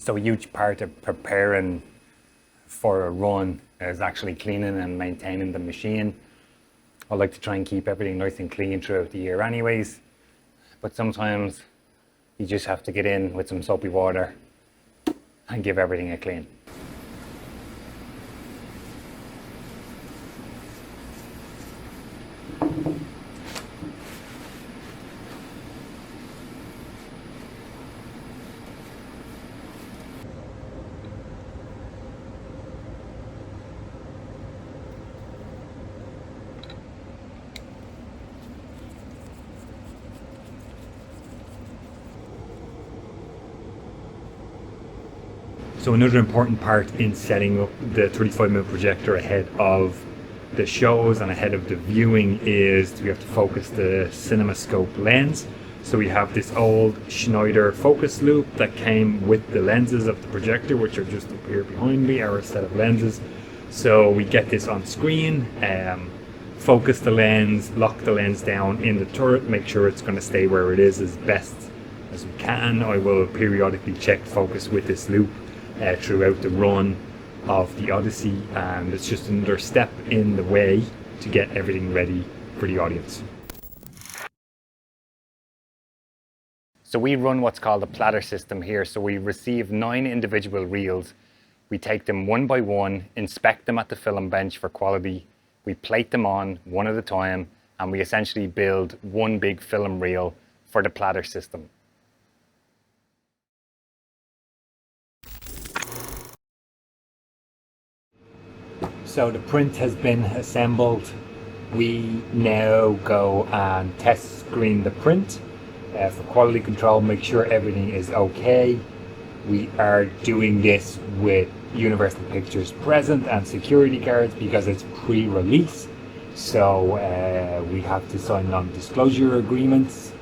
So a huge part of preparing for a run is actually cleaning and maintaining the machine. I like to try and keep everything nice and clean throughout the year anyways, but sometimes you just have to get in with some soapy water and give everything a clean. So another important part in setting up the 35mm projector ahead of the shows and ahead of the viewing is we have to focus the CinemaScope lens. So we have this old Schneider focus loop that came with the lenses of the projector, which are just up here behind me, our set of lenses. So we get this on screen, focus the lens, lock the lens down in the turret, make sure it's going to stay where it is as best as we can. I will periodically check focus with this loop throughout the run of the Odyssey, and it's just another step in the way to get everything ready for the audience. So we run what's called a platter system here. So we receive 9 individual reels. We take them one by one, inspect them at the film bench for quality. We plate them on one at a time, and we essentially build one big film reel for the platter system. So the print has been assembled. We now go and test screen the print for quality control, make sure everything is okay. We are doing this with Universal Pictures present and security guards because it's pre-release. So we have to sign non-disclosure agreements.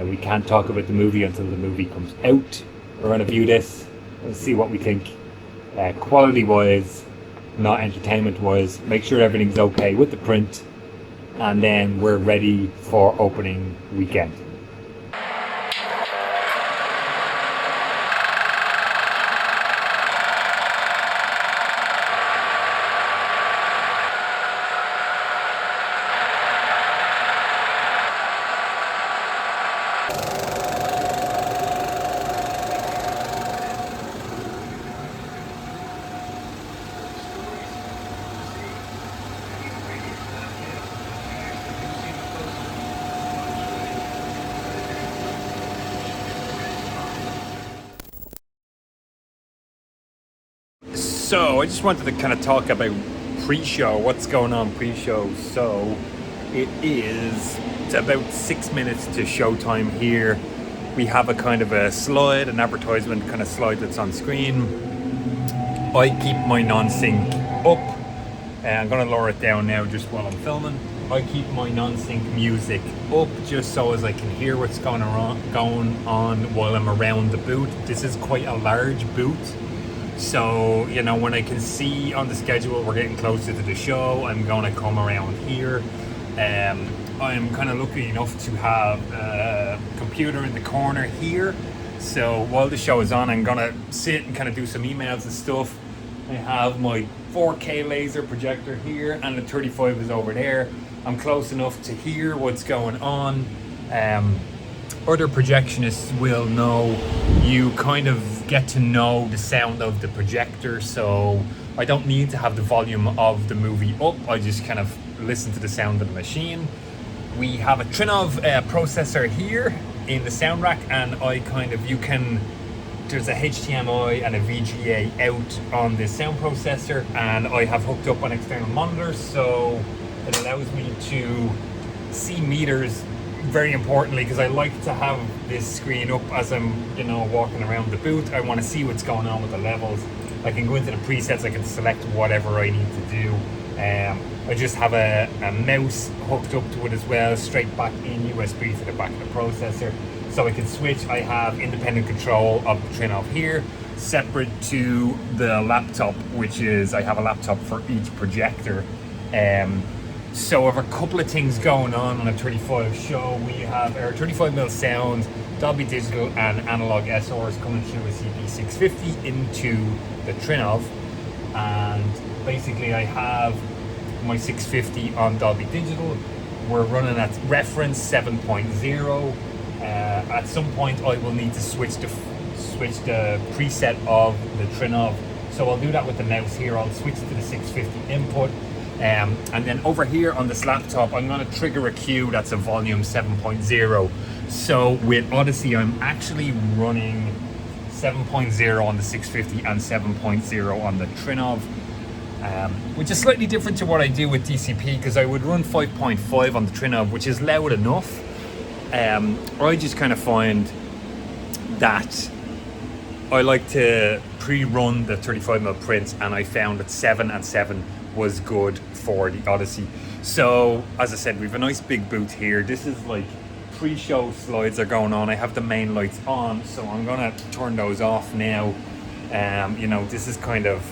We can't talk about the movie until the movie comes out. We're going to view this and see what we think quality-wise, not entertainment-wise. Make sure everything's okay with the print, and then we're ready for opening weekend. So I just wanted to kind of talk about pre-show, what's going on pre-show. So it's about 6 minutes to showtime here. We have a kind of a slide, an advertisement kind of slide that's on screen. I keep my non-sync up. I'm going to lower it down now just while I'm filming. I keep my non-sync music up just so as I can hear what's going on while I'm around the booth. This is quite a large booth. So, you know, when I can see on the schedule we're getting closer to the show, I'm going to come around here. I'm kind of lucky enough to have a computer in the corner here. So while the show is on, I'm going to sit and kind of do some emails and stuff. I have my 4K laser projector here and the 35 is over there. I'm close enough to hear what's going on. Other projectionists will know you kind of get to know the sound of the projector, so I don't need to have the volume of the movie up. I just kind of listen to the sound of the machine. We have a Trinov processor here in the sound rack, and there's a HDMI and a VGA out on this sound processor, and I have hooked up an external monitor, so it allows me to see meters. Very importantly, because I like to have this screen up as I'm, walking around the booth. I want to see what's going on with the levels. I can go into the presets, I can select whatever I need to do. I just have a mouse hooked up to it as well, straight back in USB to the back of the processor. So I can switch. I have independent control of the Trinov here, separate to the laptop, which is, I have a laptop for each projector. So I have a couple of things going on a 35 show. We have our 35mm sound Dolby Digital and analog SRs coming through a CP650 into the Trinov, and basically I have my 650 on Dolby Digital. We're running at reference 7.0. At some point I will need to switch the preset of the Trinov, so I'll do that with the mouse here. I'll switch to the 650 input, and then over here on this laptop I'm going to trigger a cue that's a volume 7.0. So with Odyssey I'm actually running 7.0 on the 650 and 7.0 on the Trinov, which is slightly different to what I do with DCP, because I would run 5.5 on the Trinov, which is loud enough. I just kind of find that I like to pre-run the 35mm prints, and I found that 7 and 7 was good for the Odyssey. So as I said, we have a nice big booth here. This is like pre-show slides are going on. I have the main lights on, so I'm gonna turn those off now. You know, this is kind of,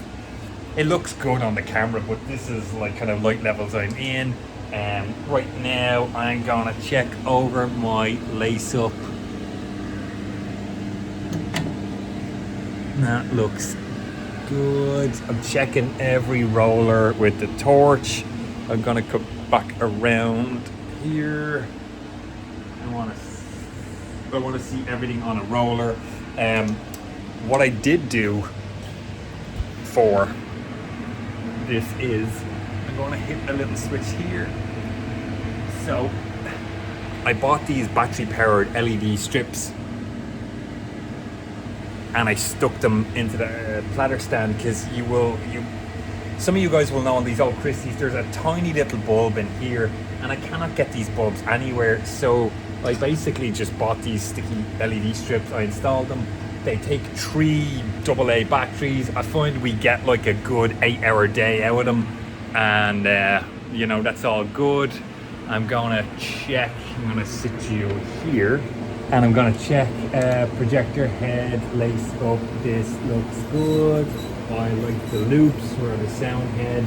it looks good on the camera, but this is like kind of light levels I'm in. Right now I'm gonna check over my lace up. That looks good. I'm checking every roller with the torch. I'm gonna come back around here. I want to see everything on a roller. What I did do for this is I'm going to hit a little switch here. So I bought these battery powered LED strips and I stuck them into the platter stand, because some of you guys will know on these old Christies there's a tiny little bulb in here and I cannot get these bulbs anywhere. So I basically just bought these sticky LED strips. I installed them. They take 3 AA batteries. I find we get like a good 8-hour day out of them, and you know, that's all good. I'm gonna check, I'm gonna sit you here and I'm gonna check projector head, lace up. This looks good. I like the loops. We're on the sound head.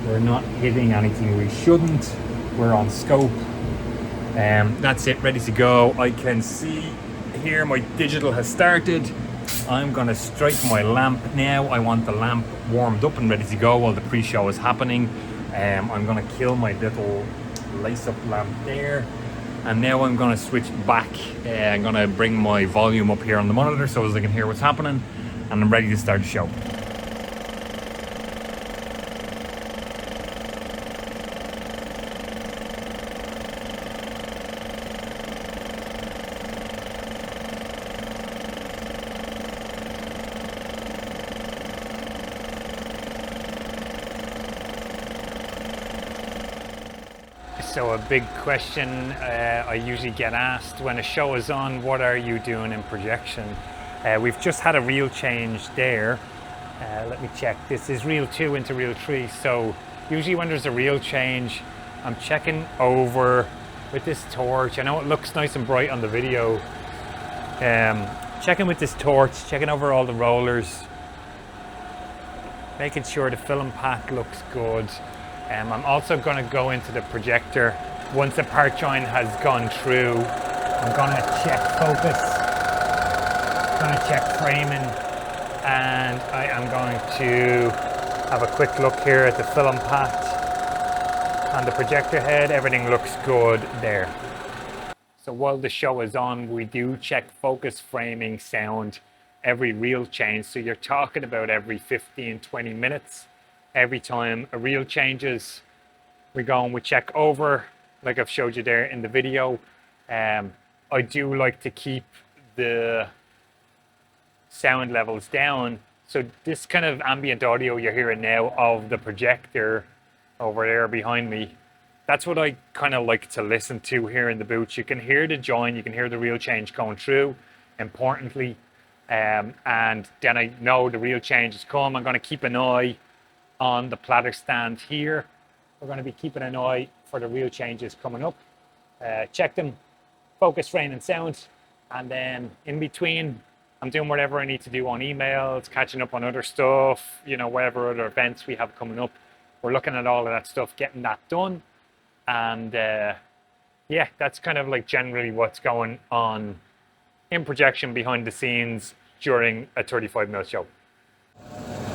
We're not hitting anything we shouldn't. We're on scope. That's it, ready to go. I can see here my digital has started. I'm gonna strike my lamp now. I want the lamp warmed up and ready to go while the pre-show is happening. I'm gonna kill my little lace-up lamp there. And now I'm gonna switch back. I'm gonna bring my volume up here on the monitor so as I can hear what's happening. And I'm ready to start the show. So a big question I usually get asked when a show is on, what are you doing in projection? We've just had a reel change there. Let me check. This is reel 2 into reel 3. So usually when there's a reel change, I'm checking over with this torch. I know it looks nice and bright on the video. Checking with this torch, checking over all the rollers, making sure the film path looks good. I'm also going to go into the projector once the part join has gone through. I'm going to check focus, going to check framing, and I am going to have a quick look here at the film path on the projector head. Everything looks good there. So while the show is on, we do check focus, framing, sound, every reel change. So you're talking about every 15-20 minutes. Every time a reel changes, we go and we check over, like I've showed you there in the video. I do like to keep the sound levels down. So this kind of ambient audio you're hearing now of the projector over there behind me, that's what I kind of like to listen to here in the booth. You can hear the join, you can hear the reel change going through, importantly. And then I know the reel change has come. I'm going to keep an eye on the platter stand here. We're going to be keeping an eye for the reel changes coming up. Check them, focus, frame and sound, and then in between I'm doing whatever I need to do on emails, catching up on other stuff, you know, whatever other events we have coming up. We're looking at all of that stuff, getting that done. And yeah, that's kind of like generally what's going on in projection behind the scenes during a 35mm show.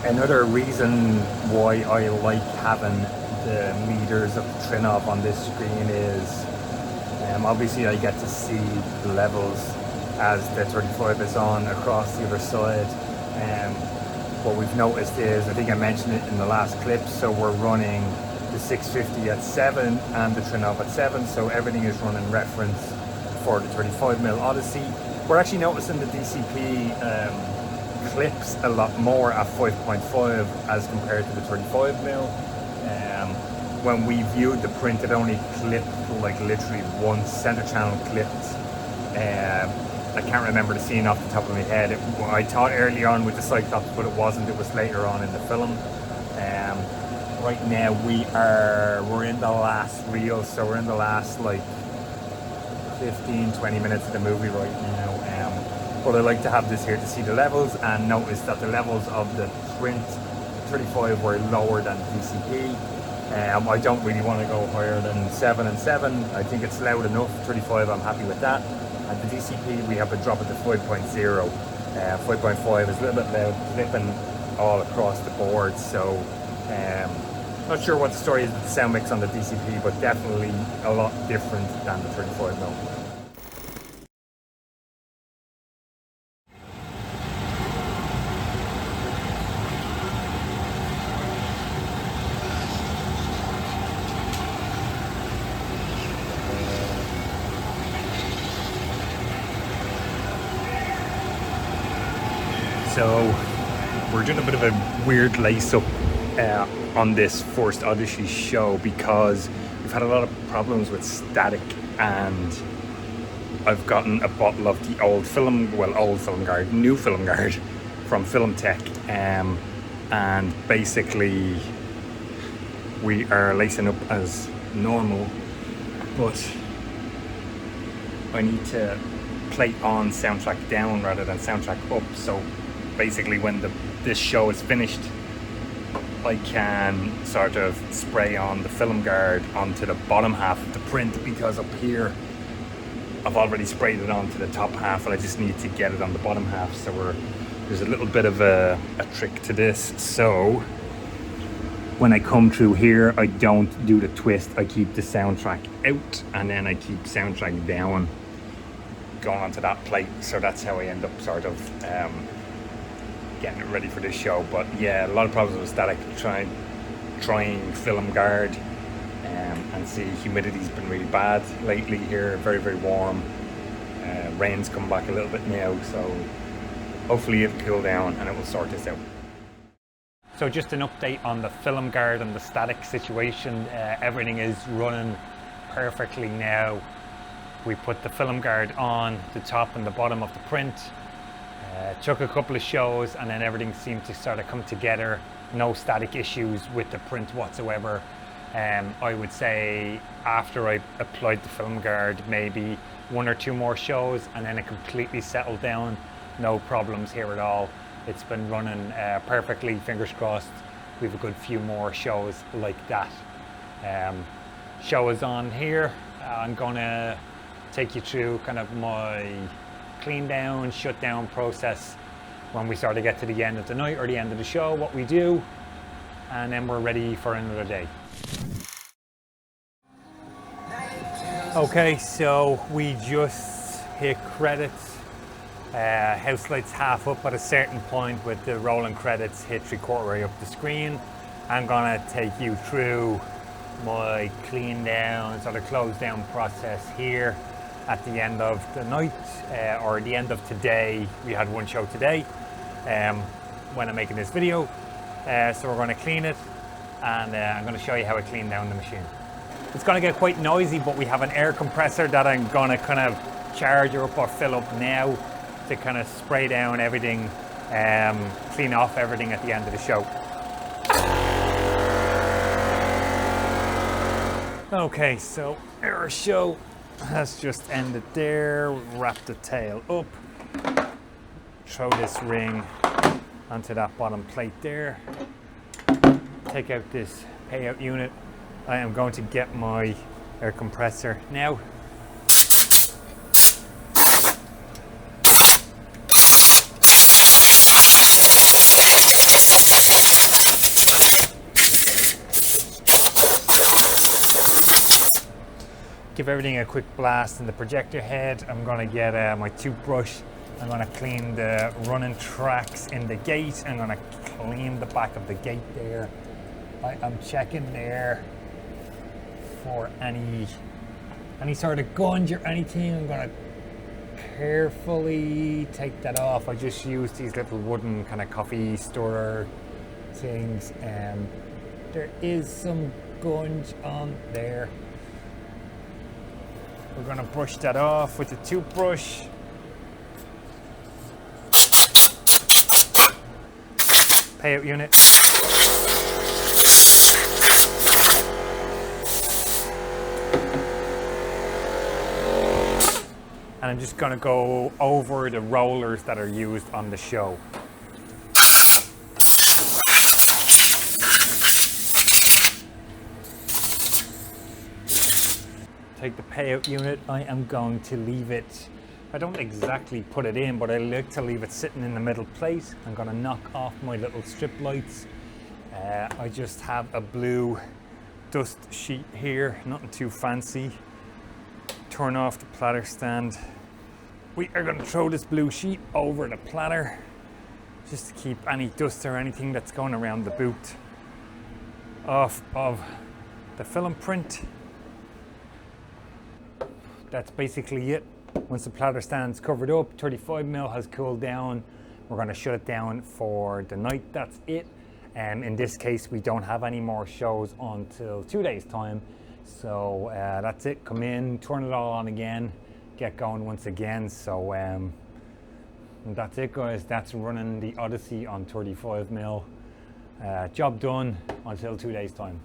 Another reason why I like having the meters of the Trinov on this screen is obviously I get to see the levels as the 35 is on across the other side. What we've noticed is, I think I mentioned it in the last clip, so we're running the 650 at 7 and the Trinov at 7, so everything is running reference for the 35mm Odyssey. We're actually noticing the DCP clips a lot more at 5.5 as compared to the 35mm. When we viewed the print, it only clipped like literally one center channel clipped. I can't remember the scene off the top of my head. I thought early on with the Cyclops, but it wasn't. It was later on in the film. Right now we're in the last reel, so we're in the last like 15-20 minutes of the movie right now. But I like to have this here to see the levels and notice that the levels of the print 35 were lower than DCP. I don't really want to go higher than 7 and 7. I think it's loud enough. 35, I'm happy with that. At the DCP, we have a drop it to 5.0. 5.5 is a little bit loud, flipping all across the board. So, not sure what the story is with the sound mix on the DCP, but definitely a lot different than the 35mm. So we're doing a bit of a weird lace-up on this first Odyssey show because we've had a lot of problems with static, and I've gotten a bottle of the new film guard from Film Tech, and basically we are lacing up as normal, but I need to plate on, soundtrack down rather than soundtrack up. So basically when this show is finished, I can sort of spray on the film guard onto the bottom half of the print, because up here I've already sprayed it onto the top half and I just need to get it on the bottom half. So there's a little bit of a trick to this. So when I come through here, I don't do the twist. I keep the soundtrack out and then I keep soundtrack down going onto that plate. So that's how I end up sort of getting it ready for this show. But yeah, a lot of problems with static. Trying film guard, and see, humidity's been really bad lately here. Very, very warm. Rain's come back a little bit now, so hopefully it'll cool down and it will sort this out. So just an update on the film guard and the static situation. Everything is running perfectly now. We put the film guard on the top and the bottom of the print. Took a couple of shows and then everything seemed to sort of come together. No static issues with the print whatsoever. I would say after I applied the film guard, maybe 1 or 2 more shows and then it completely settled down. No problems here at all. It's been running perfectly, fingers crossed. We have a good few more shows like that. Show is on here. I'm gonna take you through kind of my clean down, shut down process when we sort of get to the end of the night or the end of the show, what we do, and then we're ready for another day. Okay, so we just hit credits. House lights half up at a certain point with the rolling credits hit 3/4 way up the screen. I'm gonna take you through my clean down, sort of close down process here at the end of the night, or the end of today. We had 1 show today when I'm making this video. So we're gonna clean it, and I'm gonna show you how I clean down the machine. It's gonna get quite noisy, but we have an air compressor that I'm gonna kind of charge up or fill up now to kind of spray down everything, clean off everything at the end of the show. Okay, so our show has just ended there. Wrap the tail up, throw this ring onto that bottom plate there, take out this payout unit. I am going to get my air compressor now. give everything a quick blast in the projector head. I'm gonna get my toothbrush. I'm gonna clean the running tracks in the gate. I'm gonna clean the back of the gate there. I'm checking there for any sort of gunge or anything. I'm gonna carefully take that off. I just use these little wooden kind of coffee stirrer things. There is some gunge on there. We're gonna brush that off with the toothbrush. Payout unit. And I'm just gonna go over the rollers that are used on the show. Take the payout unit. I am going to leave it, I don't exactly put it in, but I like to leave it sitting in the middle plate. I'm gonna knock off my little strip lights. I just have a blue dust sheet here, nothing too fancy. Turn off the platter stand. We are gonna throw this blue sheet over the platter just to keep any dust or anything that's going around the boot off of the film print. That's basically it. Once the platter stand's covered up, 35mm has cooled down, we're gonna shut it down for the night. That's it. In this case, we don't have any more shows until 2 days time. So that's it. Come in, turn it all on again, get going once again. So that's it, guys. That's running the Odyssey on 35mm. Job done until 2 days time.